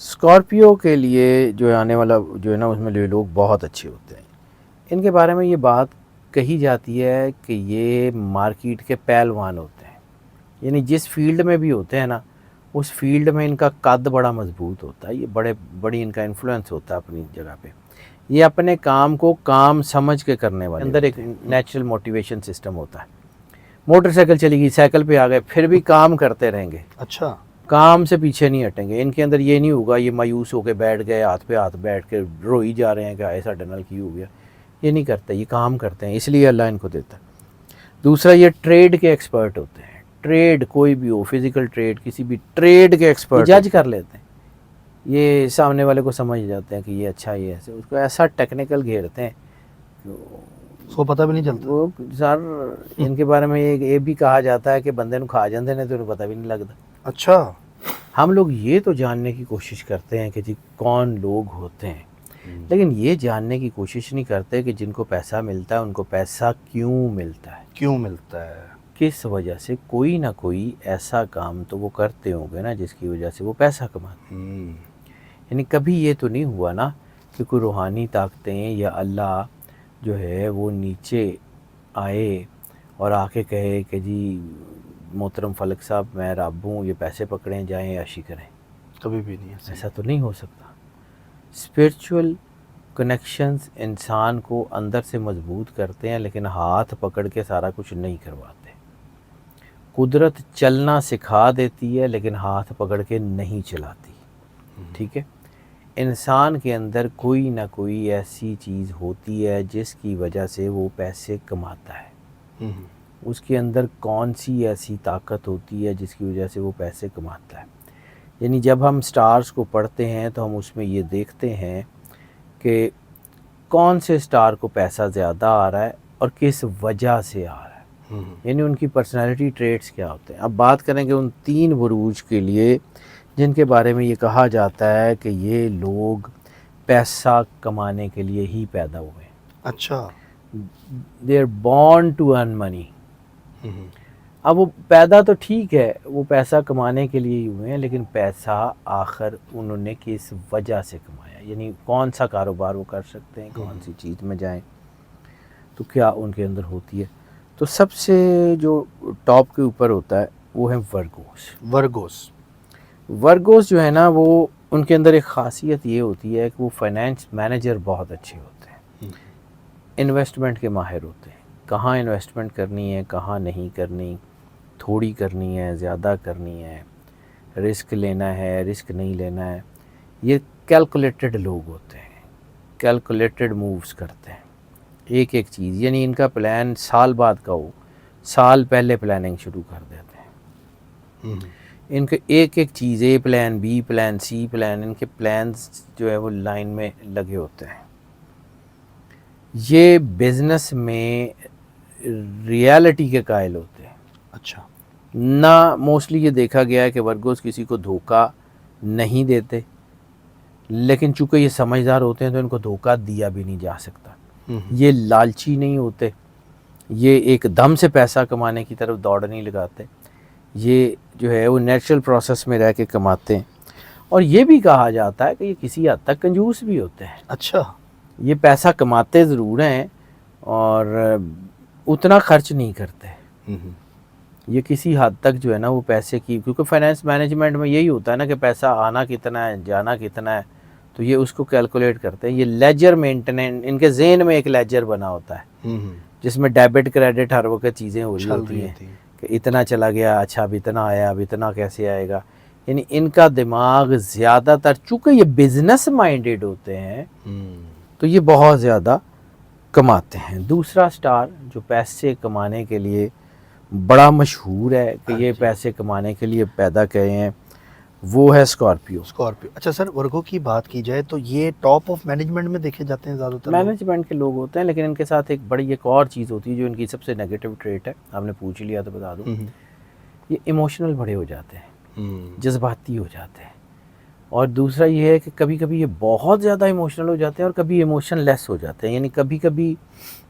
Scorpio के लिए जो है आने वाला जो है ना उसमें ये लोग बहुत अच्छे होते हैं। इनके बारे में ये बात कही जाती है कि ये मार्केट के पहलवान होते हैं। यानी जिस फील्ड में भी होते हैं ना, उस फील्ड में इनका कद बड़ा मजबूत होता है। ये बड़ी इनका इन्फ्लुएंस होता है अपनी जगह पे। ये अपने काम को काम समझ के करने वाले अंदर एक नेचुरल मोटिवेशन सिस्टम होता है। मोटरसाइकिल चलेगी, साइकिल पे आ गए, फिर भी काम करते रहेंगे। अच्छा। काम से पीछे नहीं हटेंगे। इनके अंदर ये नहीं होगा ये मायूस होकर बैठ गए, हाथ पे हाथ बैठ के रोई जा रहे हैं कि ऐसा डनल की हो गया। ये नहीं करते, ये काम करते हैं, इसलिए अल्लाह इनको देता है। दूसरा, ये ट्रेड के एक्सपर्ट होते हैं। ट्रेड कोई भी हो, फिजिकल ट्रेड, किसी भी ट्रेड के एक्सपर्ट जज कर लेते हैं। ये सामने वाले को समझ जाते हैं कि ये अच्छा, ये ऐसे, उसको ऐसा टेक्निकल घेरते हैं उसको पता भी नहीं चलता। वो सर इनके बारे में ये भी कहा जाता है कि बंदे को खा जाते हैं तो उन्हें पता भी नहीं लगता। अच्छा। हम लोग ये तो जानने की कोशिश करते हैं कि जी कौन लोग होते हैं, लेकिन ये जानने की कोशिश नहीं करते कि जिनको पैसा मिलता है उनको पैसा क्यों मिलता है, क्यों मिलता है, किस वजह से। कोई ना कोई ऐसा काम तो वो करते होंगे ना जिसकी वजह से वो पैसा कमाते हैं। यानी कभी ये तो नहीं हुआ ना कि कोई रूहानी ताकतें या अल्लाह जो है वो नीचे आए और आके कहे कि जी मोहतरम फलक साहब मैं रब हूँ, ये पैसे पकड़ें, जाएं ऐशी करें। कभी भी नहीं है। ऐसा तो नहीं हो सकता। स्पिरिचुअल कनेक्शंस इंसान को अंदर से मजबूत करते हैं, लेकिन हाथ पकड़ के सारा कुछ नहीं करवाते। कुदरत चलना सिखा देती है लेकिन हाथ पकड़ के नहीं चलाती। ठीक है। इंसान के अंदर कोई ना कोई ऐसी चीज़ होती है जिसकी वजह से वो पैसे कमाता है। उसके अंदर कौन सी ऐसी ताकत होती है जिसकी वजह से वो पैसे कमाता है। यानी जब हम स्टार्स को पढ़ते हैं तो हम उसमें ये देखते हैं कि कौन से स्टार को पैसा ज़्यादा आ रहा है और किस वजह से आ रहा है। यानी उनकी पर्सनालिटी ट्रेट्स क्या होते हैं। अब बात करेंगे उन 3 बुरूज के लिए जिनके बारे में ये कहा जाता है कि ये लोग पैसा कमाने के लिए ही पैदा हुए। अच्छा। They are born to earn money. अब वो पैदा तो ठीक है, वो पैसा कमाने के लिए ही हुए हैं, लेकिन पैसा आखिर उन्होंने किस वजह से कमाया। यानी कौन सा कारोबार वो कर सकते हैं, कौन सी चीज़ में जाएं, तो क्या उनके अंदर होती है। तो सबसे जो टॉप के ऊपर होता है वो है वर्गोस। वर्गोस जो है ना, वो उनके अंदर एक ख़ासियत ये होती है कि वो फाइनेंस मैनेजर बहुत अच्छे होते हैं, इन्वेस्टमेंट के माहिर होते हैं। कहाँ इन्वेस्टमेंट करनी है, कहाँ नहीं करनी, थोड़ी करनी है, ज़्यादा करनी है, रिस्क लेना है, रिस्क नहीं लेना है। ये कैलकुलेटेड लोग होते हैं, कैलकुलेटेड मूव्स करते हैं एक एक चीज़। यानी इनका प्लान साल बाद का हो, साल पहले प्लानिंग शुरू कर देते हैं। इनके एक एक चीज़, ए प्लान, बी प्लान, सी प्लान, इनके प्लान्स जो है वो लाइन में लगे होते हैं। ये बिज़नेस में रियलिटी के कायल होते हैं। अच्छा। ना मोस्टली ये देखा गया है कि वर्गोस किसी को धोखा नहीं देते, लेकिन चूँकि ये समझदार होते हैं तो इनको धोखा दिया भी नहीं जा सकता। ये लालची नहीं होते, ये एक दम से पैसा कमाने की तरफ दौड़ नहीं लगाते। ये जो है वो नेचुरल प्रोसेस में रह के कमाते हैं। और ये भी कहा जाता है कि ये किसी हद तक कंजूस भी होते हैं। अच्छा। ये पैसा कमाते ज़रूर हैं और उतना खर्च नहीं करते। ये किसी हद तक जो है ना वो पैसे की, क्योंकि फाइनेंस मैनेजमेंट में यही होता है ना कि पैसा आना कितना है, जाना कितना है, तो ये उसको कैलकुलेट करते हैं। ये लेजर मेंटेनेंस, इनके जहन में एक लेजर बना होता है जिसमें डेबिट क्रेडिट हर वक्त चीज़ें हो रही होती हैं कि इतना चला गया, अच्छा अब इतना आया, अब इतना कैसे आएगा। यानी इनका दिमाग ज़्यादातर, चूँकि ये बिज़नेस माइंडेड होते हैं, तो ये बहुत ज़्यादा कमाते हैं। दूसरा स्टार जो पैसे कमाने के लिए बड़ा मशहूर है कि ये पैसे कमाने के लिए पैदा किए हैं, वो है स्कॉर्पियो। अच्छा सर, वर्गों की बात की जाए तो ये टॉप ऑफ मैनेजमेंट में देखे जाते हैं ज़्यादातर। मैनेजमेंट के लोग होते हैं, लेकिन इनके साथ एक बड़ी एक और चीज़ होती है जो इनकी सबसे नेगेटिव ट्रेट है। आपने पूछ लिया तो बता दूँ, ये इमोशनल बड़े हो जाते हैं, जज्बाती हो जाते हैं। और दूसरा ये है कि कभी कभी ये बहुत ज़्यादा इमोशनल हो जाते हैं और कभी इमोशन लेस हो जाते हैं। यानी कभी कभी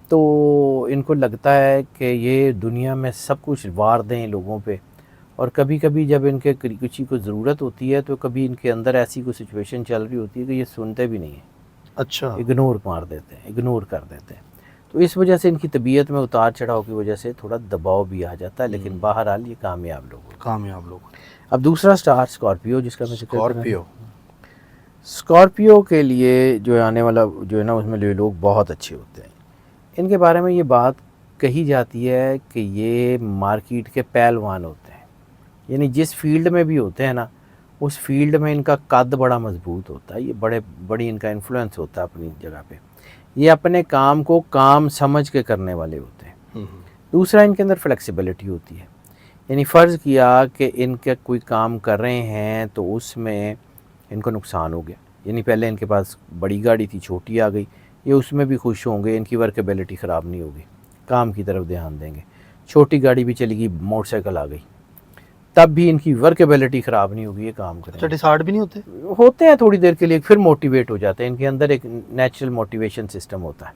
तो इनको लगता है कि ये दुनिया में सब कुछ वार दें लोगों पे, और कभी कभी जब इनके किसी को ज़रूरत होती है तो कभी इनके अंदर ऐसी कोई सिचुएशन चल रही होती है कि ये सुनते भी नहीं हैं, अच्छा। इग्नोर मार देते हैं, इग्नोर कर देते हैं। तो इस वजह से इनकी तबीयत में उतार चढ़ाव की वजह से थोड़ा दबाव भी आ जाता है, लेकिन बहरहाल ये कामयाब लोग होते हैं। कामयाब लोग। अब दूसरा स्टार स्कॉर्पियो, जिसका मैं जिक्र कर रहा हूँ। स्कॉर्पियो। स्कॉर्पियो के लिए जो आने वाला जो है ना, उसमें ये लोग बहुत अच्छे होते हैं। इनके बारे में ये बात कही जाती है कि ये मार्केट के पहलवान होते हैं, यानी जिस फील्ड में भी होते हैं ना, उस फील्ड में इनका कद बड़ा मजबूत होता है, ये बड़ी इनका इन्फ्लुएंस होता है अपनी जगह पे। ये अपने काम को काम समझ के करने वाले होते हैं। दूसरा, इनके अंदर फ्लेक्सिबिलिटी होती है, यानी फ़र्ज़ किया कि इनके कोई काम कर रहे हैं तो उसमें इनको नुकसान हो गया, यानी पहले इनके पास बड़ी गाड़ी थी, छोटी आ गई, ये उसमें भी खुश होंगे, इनकी वर्केबिलिटी ख़राब नहीं होगी, काम की तरफ ध्यान देंगे। छोटी गाड़ी भी चलेगी, मोटरसाइकिल आ गई, तब भी इनकी वर्केबिलिटी ख़राब नहीं होगी, ये काम करेंगे। डिसहार्ट भी नहीं होते? होते हैं थोड़ी देर के लिए, फिर मोटिवेट हो जाते हैं। इनके अंदर एक नेचुरल मोटिवेशन सिस्टम होता है।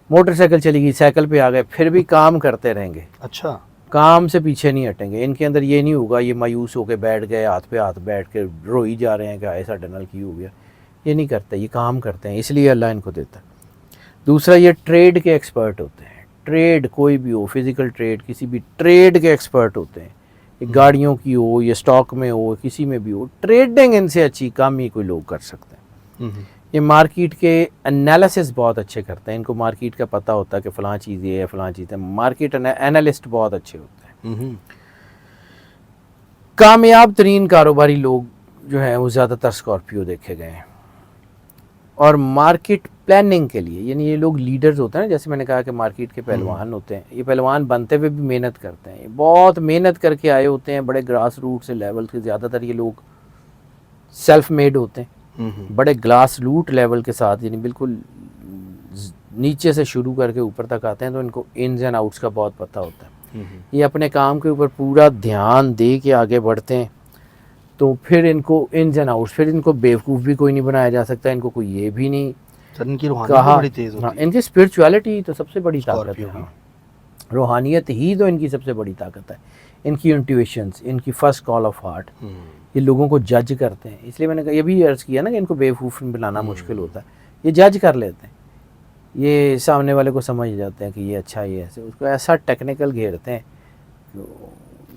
मोटरसाइकिल चलेगी, साइकिल पे आ गए, फिर भी काम करते रहेंगे, अच्छा। काम से पीछे नहीं हटेंगे। इनके अंदर ये नहीं होगा ये मायूस होकर बैठ गए, हाथ पे हाथ बैठ के रोई जा रहे हैं कि आए साढ़े नाल की हो गया, ये नहीं करते, ये काम करते हैं, इसलिए अल्लाह इनको देता है। दूसरा, ये ट्रेड के एक्सपर्ट होते हैं। ट्रेड कोई भी हो, फिज़िकल ट्रेड, किसी भी ट्रेड के एक्सपर्ट होते हैं, ये गाड़ियों की हो या स्टॉक में हो, किसी में भी हो, ट्रेडिंग इनसे अच्छी कम ही कोई लोग कर सकते हैं। ये मार्केट के एनालिसिस बहुत अच्छे करते हैं, इनको मार्केट का पता होता है कि फ़लाँ चीज़ ये है, फ़लाँ चीज़ है। मार्केट एनालिस्ट बहुत अच्छे होते हैं। कामयाब तरीन कारोबारी लोग जो हैं वो ज़्यादातर स्कॉर्पियो देखे गए हैं। और मार्केट प्लानिंग के लिए, यानी ये लोग लीडर्स होते हैं ना, जैसे मैंने कहा कि मार्केट के पहलवान होते हैं, ये पहलवान बनते हुए भी मेहनत करते हैं, ये बहुत मेहनत करके आए होते हैं, बड़े ग्रास रूट से लेवल के। ज़्यादातर ये लोग सेल्फ मेड होते हैं, बड़े ग्लास रूट लेवल के साथ, यानी बिल्कुल नीचे से शुरू करके ऊपर तक आते हैं, तो इनको इन्स एंड आउट्स का बहुत पता होता है। ये अपने काम के ऊपर पूरा ध्यान दे के आगे बढ़ते हैं, तो फिर इनको इन्स एंड आउट्स, फिर इनको बेवकूफ़ भी कोई नहीं बनाया जा सकता, इनको कोई ये भी नहीं इनकी रूहानियत कहा। बड़ी तेज होती हाँ, है। इनकी स्पिरिचुअलिटी तो सबसे बड़ी ताकत है। स्कॉर्पियो की। हाँ, रूहानियत ही तो इनकी सबसे बड़ी ताकत है। इनकी इंट्यूशंस, इनकी फर्स्ट कॉल ऑफ हार्ट, ये लोगों को जज करते हैं। इसलिए मैंने ये भी अर्ज़ किया ना कि इनको बेवकूफ़ बनाना मुश्किल होता है, ये जज कर लेते हैं, ये सामने वाले को समझ जाते हैं कि ये अच्छा, ये ऐसे, उसको ऐसा टेक्निकल घेरते हैं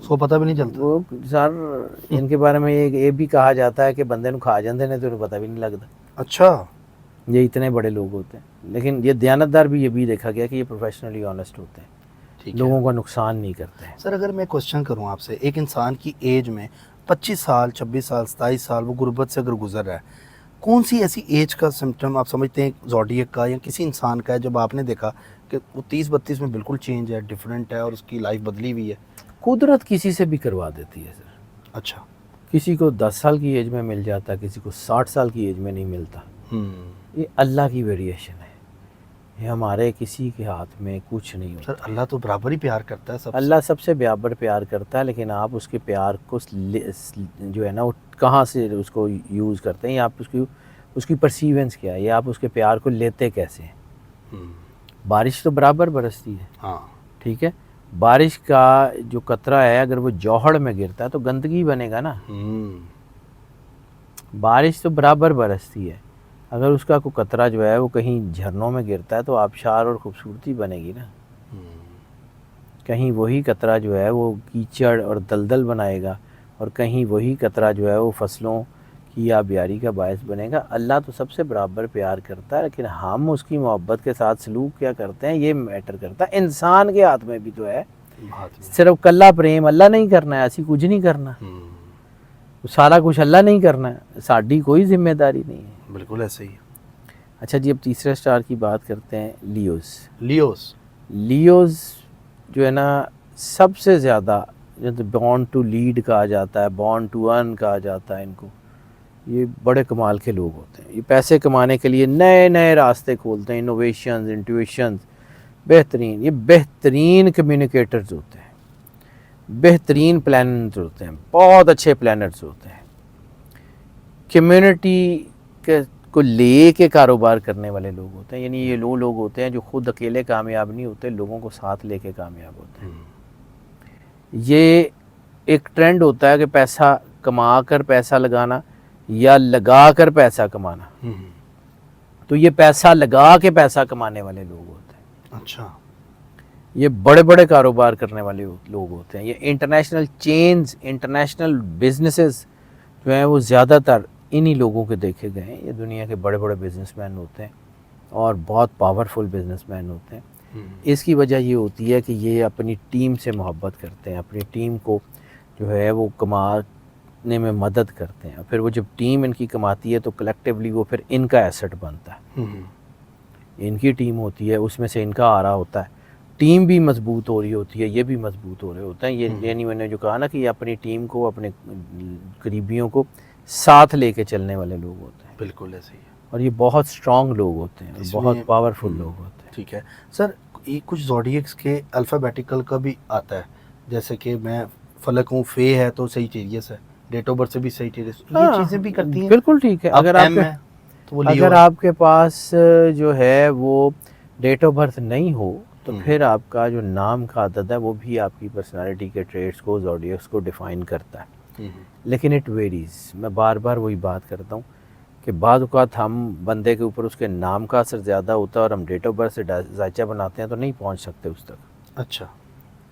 उसको पता भी नहीं चलता। वो सर इनके बारे में ये भी कहा जाता है कि बंदे ਨੂੰ खा जाते हैं तो उन्हें पता भी नहीं लगता। अच्छा। ये इतने बड़े लोग होते हैं, लेकिन ये दयानतदार भी, ये भी देखा गया कि ये प्रोफेशनली ऑनेस्ट होते हैं, ठीक है। लोगों का नुकसान नहीं करते हैं। सर अगर मैं क्वेश्चन करूं आपसे, एक इंसान की एज में 25 साल, 26 साल, 27 साल वो गुर्बत से अगर गुजर रहा है, कौन सी ऐसी एज का सिम्टम आप समझते हैं ज़ोडिएक का या किसी इंसान का है जब आपने देखा कि वो 30-32 में बिल्कुल चेंज है, डिफरेंट है और उसकी लाइफ बदली हुई है? कुदरत किसी से भी करवा देती है सर। अच्छा। किसी को 10 साल की एज में मिल जाता है, किसी को 60 साल की एज में नहीं मिलता। ये अल्लाह की वेरिएशन है, ये हमारे किसी के हाथ में कुछ नहीं होता। सर अल्लाह तो बराबर ही प्यार करता है सबसे। अल्लाह सबसे बराबर प्यार करता है, लेकिन आप उसके प्यार को जो है ना वो कहाँ से उसको यूज़ करते हैं, या आप उसकी परसीवेंस क्या है, या आप उसके प्यार को लेते कैसे हैं। बारिश तो बराबर बरसती है, हाँ ठीक है, बारिश का जो कतरा है अगर वो जौहड़ में गिरता है तो गंदगी बनेगा ना। बारिश तो बराबर बरसती है, अगर उसका कोई कतरा जो है वो कहीं झरनों में गिरता है तो आबशार और खूबसूरती बनेगी ना। कहीं वही कतरा जो है वो कीचड़ और दलदल बनाएगा, और कहीं वही कतरा जो है वो फसलों की आबियारी का बायस बनेगा। अल्लाह तो सबसे बराबर प्यार करता है, लेकिन हम उसकी मोहब्बत के साथ सलूक क्या करते हैं ये मैटर करता है। इंसान के हाथ में भी तो है, सिर्फ कल्ला प्रेम अल्लाह नहीं करना है, ऐसी कुछ नहीं करना, सारा कुछ अल्लाह नहीं करना है, साड़ी कोई जिम्मेदारी नहीं है। बिल्कुल ऐसे ही। अच्छा जी, अब तीसरे स्टार की बात करते हैं, लियोस। लियोस जो है ना सबसे ज़्यादा, जैसे बॉर्न टू लीड कहा जाता है, बॉर्न टू अर्न कहा जाता है इनको, ये बड़े कमाल के लोग होते हैं। ये पैसे कमाने के लिए नए नए रास्ते खोलते हैं, इनोवेशंस, इंट्यूशंस, बेहतरीन, ये बेहतरीन कम्युनिकेटर्स होते हैं, बेहतरीन प्लानर्स होते हैं, बहुत अच्छे प्लानर्स होते हैं। कम्युनिटी के को ले के कारोबार करने वाले लोग होते हैं, यानी ये लोग होते हैं जो खुद अकेले कामयाब नहीं होते, लोगों को साथ लेके कामयाब होते हैं। ये एक ट्रेंड होता है कि पैसा कमा कर पैसा लगाना या लगा कर पैसा कमाना। तो ये पैसा लगा के पैसा कमाने वाले लोग होते हैं। अच्छा। ये बड़े बड़े कारोबार करने वाले लोग होते हैं। ये इंटरनेशनल चेन्स, इंटरनेशनल बिजनेसेस जो हैं वो ज़्यादातर इन्हीं लोगों के देखे गए हैं। ये दुनिया के बड़े बड़े बिजनेसमैन होते हैं और बहुत पावरफुल बिजनेसमैन होते हैं। इसकी वजह ये होती है कि ये अपनी टीम से मोहब्बत करते हैं, अपनी टीम को जो है वो कमाने में मदद करते हैं। फिर वो जब टीम इनकी कमाती है तो कलेक्टिवली वो फिर इनका एसेट बनता है। इनकी टीम होती है, उसमें से इनका आ रहा होता है, टीम भी मजबूत हो रही होती है, ये भी मजबूत हो रहे होते हैं। ये यानी मैंने जो कहा ना कि ये अपनी टीम को, अपने करीबियों को साथ लेके चलने वाले लोग होते हैं। बिल्कुल ऐसे ही है। और ये बहुत स्ट्रॉन्ग लोग होते हैं, बहुत पावरफुल लोग होते हैं। ठीक है सर, ये कुछ ज़ोडिएक्स के अल्फ़ाबेटिकल का भी आता है, जैसे कि मैं फलक हूँ, फे है तो सजिटेरियस है, डेट ऑफ बर्थ से भी सजिटेरियस, ये चीज़ें भी करती हैं। बिल्कुल ठीक है। अगर अगर आपके पास जो है वो डेट ऑफ बर्थ नहीं हो तो फिर आपका जो नाम का आदत है वो भी आपकी पर्सनालिटी के ट्रेट्स को, ज़ोडिएक्स को डिफ़ाइन करता है। लेकिन इट वेरीज़। मैं बार बार वही बात करता हूँ कि बाद औक़ात हम बंदे के ऊपर उसके नाम का असर ज़्यादा होता है और हम डेट ऑफ बर्थ से जायचा बनाते हैं तो नहीं पहुँच सकते उस तक। अच्छा।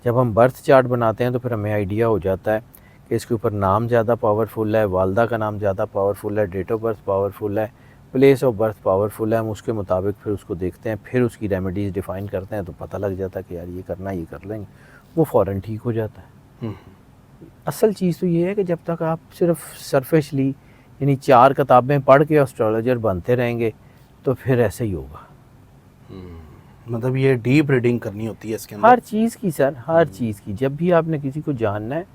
जब हम बर्थ चार्ट बनाते हैं तो फिर हमें आइडिया हो जाता है कि इसके ऊपर नाम ज़्यादा पावरफुल है, वालदा का नाम ज़्यादा पावरफुल है, डेट ऑफ बर्थ पावरफुल है, प्लेस ऑफ बर्थ पावरफुल है। हम उसके मुताबिक फिर उसको देखते हैं, फिर उसकी रेमेडीज़ डिफ़ाइन करते हैं तो पता लग जाता है कि यार ये करना, ये कर लेंगे, वो फ़ौरन ठीक हो जाता है। असल चीज़ तो ये है कि जब तक आप सिर्फ सरफेसली यानी 4 किताबें पढ़ के एस्ट्रोलॉजर बनते रहेंगे तो फिर ऐसे ही होगा। मतलब ये डीप रीडिंग करनी होती है इसके अंदर हर चीज़ की सर, हर चीज़ की। जब भी आपने किसी को जानना है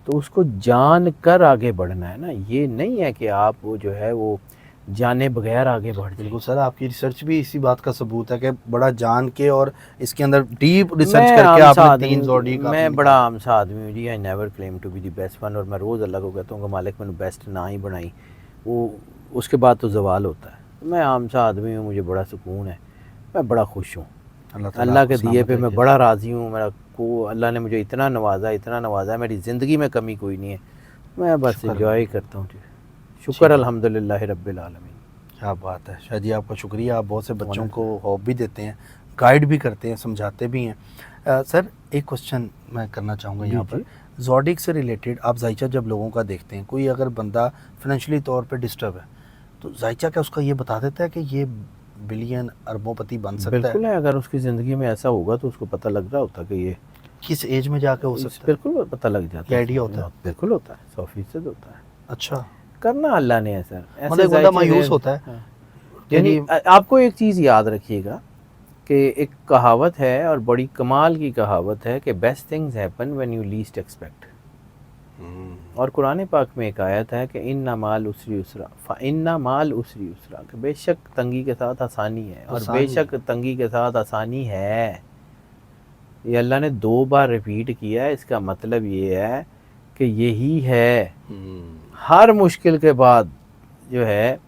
तो उसको जान कर आगे बढ़ना है ना। ये नहीं है कि आप वो जो है वो जाने बगैर आगे बढ़ जाए। बिल्कुल सर, आपकी रिसर्च भी इसी बात का सबूत है कि बड़ा जान के और इसके अंदर डीप रिसर्च करके आपने 3 ज़ोडिएक। मैं बड़ा आम सा आदमी हूँ जी। I never claim to be the best one. और मैं रोज़ अल्लाह को कहता हूँ कि मालिक मैंने बेस्ट ना ही बनाई, वो उसके बाद तो जवाल होता है। मैं आम सा आदमी हूँ, मुझे बड़ा सुकून है, मैं बड़ा खुश हूँ। अल्लाह के दिए पे मैं बड़ा राज़ी हूँ। मेरा को अल्लाह ने मुझे इतना नवाजा, मेरी ज़िंदगी में कमी कोई नहीं है। मैं बस इंजॉय करता हूँ जी। शुक्र अल्हम्दुलिल्लाह रब्बिल आलमीन। क्या बात है शाह जी, आपका शुक्रिया। आप बहुत से बच्चों को हॉब भी देते हैं, गाइड भी करते हैं, समझाते भी हैं। सर एक क्वेश्चन मैं करना चाहूँगा यहाँ पर, ज़ोडिएक से रिलेटेड। आप जायचा जब लोगों का देखते हैं, कोई अगर बंदा फाइनेंशियली तौर पे डिस्टर्ब है तो जायचा क्या उसका ये बता देता है कि ये बिलियन अरबोंपति बन सकता है? बिल्कुल है। अगर उसकी ज़िंदगी में ऐसा होगा तो उसको पता लग रहा होता कि ये किस एज में जाके हो सकता है? बिल्कुल पता लग जाता है, आइडिया होता है। बिल्कुल होता है, 100% होता है। अच्छा, करना अल्लाह ने है सर। मतलब बंदा मायूस होता है। यानी आपको एक चीज़ याद रखिएगा कि एक कहावत है और बड़ी कमाल की कहावत है कि best things happen when you least expect. और कुरान पाक में एक आयत है कि इन्ना माल उसरी उसरा फ़इन्ना माल उसरी उसरा, कि बेशक तंगी के साथ आसानी है और बेशक तंगी के साथ आसानी है। ये अल्लाह ने 2 बार रिपीट किया है। इसका मतलब ये है कि यही है, हर मुश्किल के बाद जो है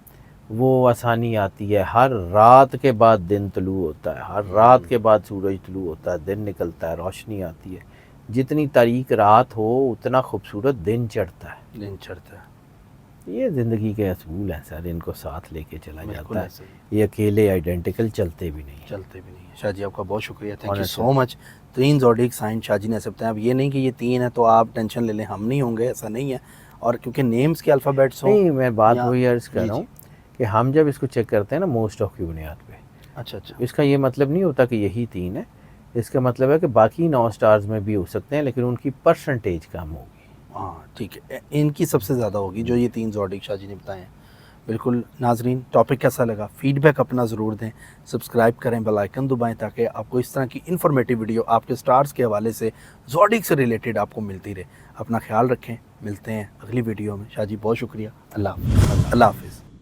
वो आसानी आती है। हर रात के बाद दिन तुलू होता है, हर रात के बाद सूरज तुलू होता है, दिन निकलता है, रोशनी आती है। जितनी तारीक रात हो उतना खूबसूरत दिन चढ़ता है। ये ज़िंदगी के असूल हैं सर, इनको साथ लेके चला जाता है। ये अकेले आइडेंटिकल चलते भी नहीं। शाह जी आपका बहुत शुक्रिया, thank you so much. 3 zodiac sign Shah ji ने ऐसे बताया। अब ये नहीं कि ये 3 है तो आप टेंशन ले लें, हम नहीं होंगे, ऐसा नहीं है। और क्योंकि नेम्स के अल्फ़ाबेट्स नहीं, मैं बात वही अर्ज़ कर रहा हूँ कि हम जब इसको चेक करते हैं ना मोस्ट ऑफ की बुनियाद पे, अच्छा, इसका ये मतलब नहीं होता कि यही 3 है। इसका मतलब है कि बाकी 9 स्टार्स में भी हो सकते हैं लेकिन उनकी परसेंटेज कम होगी। हाँ ठीक है, इनकी सबसे ज़्यादा होगी जो ये 3 ज़ोडिएक शाह जी ने बताए हैं। बिल्कुल नाजरीन, टॉपिक कैसा लगा फीडबैक अपना ज़रूर दें, सब्सक्राइब करें, बेल आइकन दबाएं ताकि आपको इस तरह की इन्फॉर्मेटिव वीडियो आपके स्टार्स के हवाले से ज़ोडिएक से रिलेटेड आपको मिलती रहे। अपना ख्याल रखें, मिलते हैं अगली वीडियो में। शाह जी बहुत शुक्रिया, अल्लाह हाफ़िज़।